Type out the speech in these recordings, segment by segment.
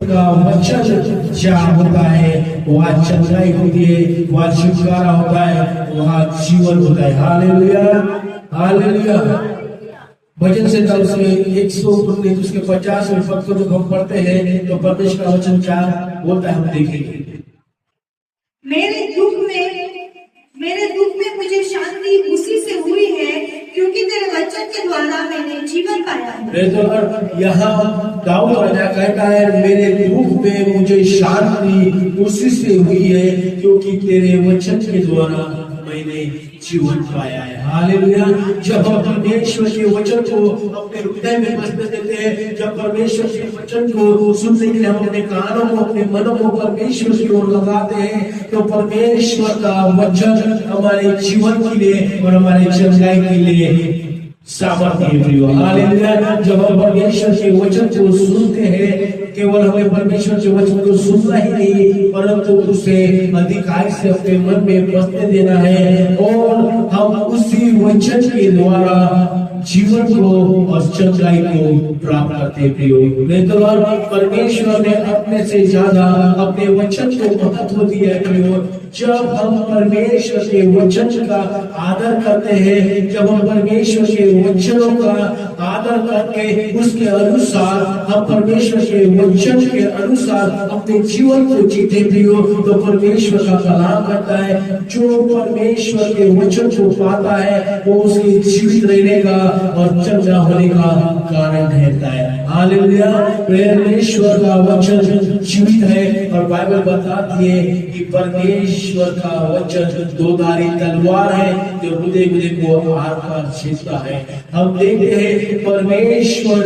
का वचन जहाँ होता है वहाँ चंगाई होती है, वहाँ छुटकारा होता है, वहाँ जीवन होता है। Hallelujah, hallelujah. भजन से उसमें 119 उसके 50वें पद को जब हम पढ़ते हैं तो परमेश्वर का वचन क्या बोलता है हम देखेंगे। मेरे दुख में मुझे शांति उसी से हुई है, क्योंकि तेरे वचन के द्वारा मैंने जीवन पाया है। तो यहाँ दाऊद राजा कहता है मेरे दुख में मुझे शांति उसी से हुई है, क्योंकि तेरे वचन के द्वारा मैंने जीवन पाया है। हालेलुया। जब हम परमेश्वर के वचन को अपने हृदय में बसने देते हैं, जब परमेश्वर के वचन को सुनने के लिए हम अपने कानों को, अपने मनों को परमेश्वर की ओर लगाते हैं, तो परमेश्वर का वचन हमारे जीवन के लिए और हमारे चंगाई के लिए सामर्थ्य है। हालेलुया। जब हम परमेश्वर के वचन को सुनते हैं, केवल हमें परमेश्वर के वचन को सुनना ही नहीं, परंतु उसे अधिकार से अपने मन में बसने देना है, और हम उसी वचन के द्वारा जीवन को और चंगाई को प्राप्त करते प्रियो। परमेश्वर ने अपने से ज्यादा अपने वचन को महत्व दिया है प्रियो। जब हम परमेश्वर के वचन का आदर करते हैं, जब हम परमेश्वर के वचनों का आदर करके उसके अनुसार हम परमेश्वर के वचन के अनुसार अपने जीवन को जीते प्रियो, तो परमेश्वर का कलाम कहता है जो परमेश्वर के वचन को पाता है वो उसके जीवित रहने का और चंगा होने का कारण ठहरता है। हालेलुया। परमेश्वर का वचन जीवित है, और बाइबल बताती है कि परमेश्वर का वचन दोधारी तलवार है जो हृदय को आर पार छेदता है। हम देखते हैं परमेश्वर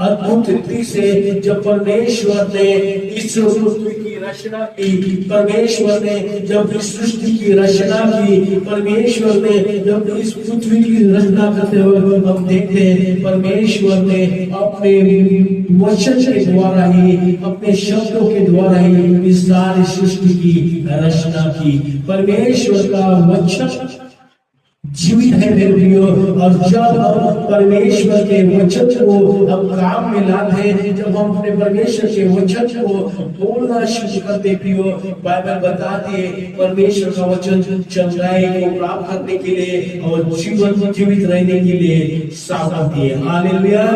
अद्भुत रीति से जब परमेश्वर ने इस पृथ्वी की रचना की, परमेश्वर ने जब इस सृष्टि की रचना की, परमेश्वर ने जब इस पृथ्वी की रचना करते हुए हम देखते हैं परमेश्वर ने अपने वचन के द्वारा ही, अपने शब्दों के द्वारा ही इस सारी सृष्टि की रचना की। परमेश्वर का वचन जीवित है मेरे प्रियो, और जब हम परमेश्वर के वचन को हम काम में लाते हैं, जब हम अपने परमेश्वर के वचन को बोलना शुरू करते प्रियो, बाइबल बताती है परमेश्वर का वचन चंगाई को प्राप्त करने के लिए और जीवन जीवित रहने के लिए सामर्थ्य है। हालेलुया।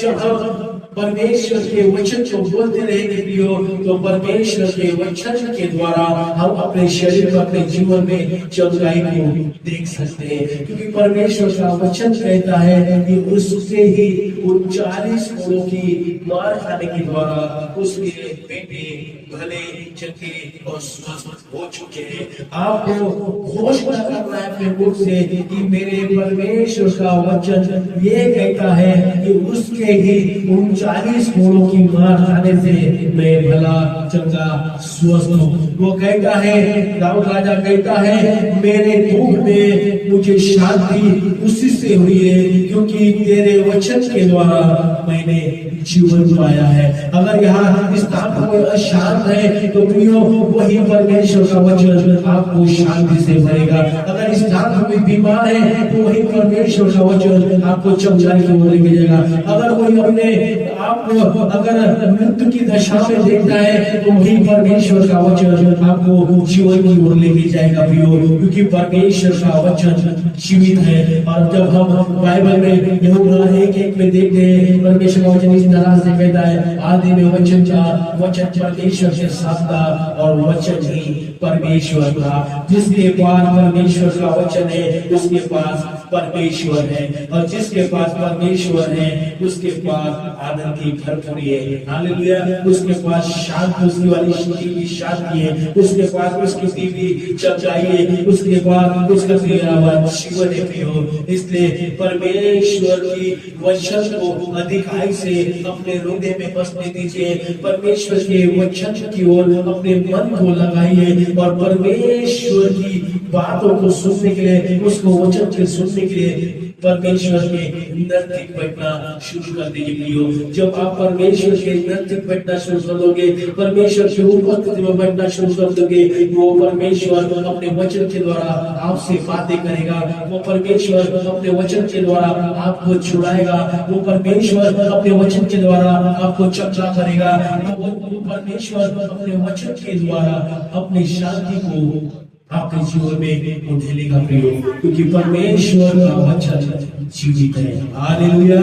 जब हम परमेश्वर के वचन को बोलते रहेंगे प्रियो, तो परमेश्वर के वचन के द्वारा हम अपने शरीर में, अपने जीवन में चंगाई को देख सकते हैं, क्योंकि परमेश्वर का वचन कहता है कि उससे ही उन 40 घोड़ों की मार खाने के द्वारा उसके बेटे भले चंगे और स्वस्थ हो चुके हैं। आपको घोषणा करना है अपने मुख से कि मेरे परमेश्वर का वचन ये कहता है कि उसके ही उन 40 घोड़ों की मार खाने से मैं भला चंगा स्वस्थ हूँ। वो कहता है, दाऊद राजा कहता है मेरे दुख में मुझे शांति उसी से हुई है, क्योंकि तेरे वचन के द्वारा मैंने जीवन पाया है। अगर यहाँ इस स्थान पर अशांत है तो प्रियो वही परमेश्वर का वचन आपको शांति से भरेगा। अगर इस स्थान पर बीमार है तो वही परमेश्वर का वचन आपको चंगाई की ओर लेके जाएगा। अगर कोई अपने आपको अगर मृत्यु की दशा में देखता है तो वही परमेश्वर का वचन आपको जीवन की ओर लेके जाएगा प्रियो, क्योंकि परमेश्वर का वचन जीवित है। और जब हम बाइबल में यूहन्ना 1:1 में देखते हैं परमेश्वर का वचन इस तरह से कहता है आदि में वचन था, वचन परमेश्वर के साथ था और वचन ही परमेश्वर था। जिसके पास परमेश्वर का वचन है उसके पास परमेश्वर है, और जिसके पास परमेश्वर है उसके पास आनंद की भरपूरी है। हालेलुया। उसके पास शांति, उसकी वाली की शांति है, उसके पास उसकी दीवी चंगाई है, उसके पास उसका जीवन है प्रियो। इसलिए परमेश्वर की वचन को अधिकाई से अपने हृदय में बसने दीजिए। परमेश्वर के वचन की ओर अपने मन को लगाइए, और परमेश्वर की बातों को सुनने के लिए, उसको वचन के सुनने के लिए परमेश्वर के नजदीक बैठना शुरू कर दीजिए प्रियो। जब आप परमेश्वर के नजदीक बैठना शुरू कर दोगे, परमेश्वर की उपस्थिति में बैठना शुरू कर दोगे, वो परमेश्वर अपने वचन के द्वारा आपसे बातें करेगा। वो परमेश्वर अपने वचन के द्वारा आपको छुड़ाएगा। वो परमेश्वर अपने वचन के द्वारा आपको चंगा करेगा। वो तो परमेश्वर अपने वचन के द्वारा अपनी शांति को आपके जीवन में उंडेलेगा प्रियो, क्योंकि परमेश्वर का वचन जीवित है। हालेलुया।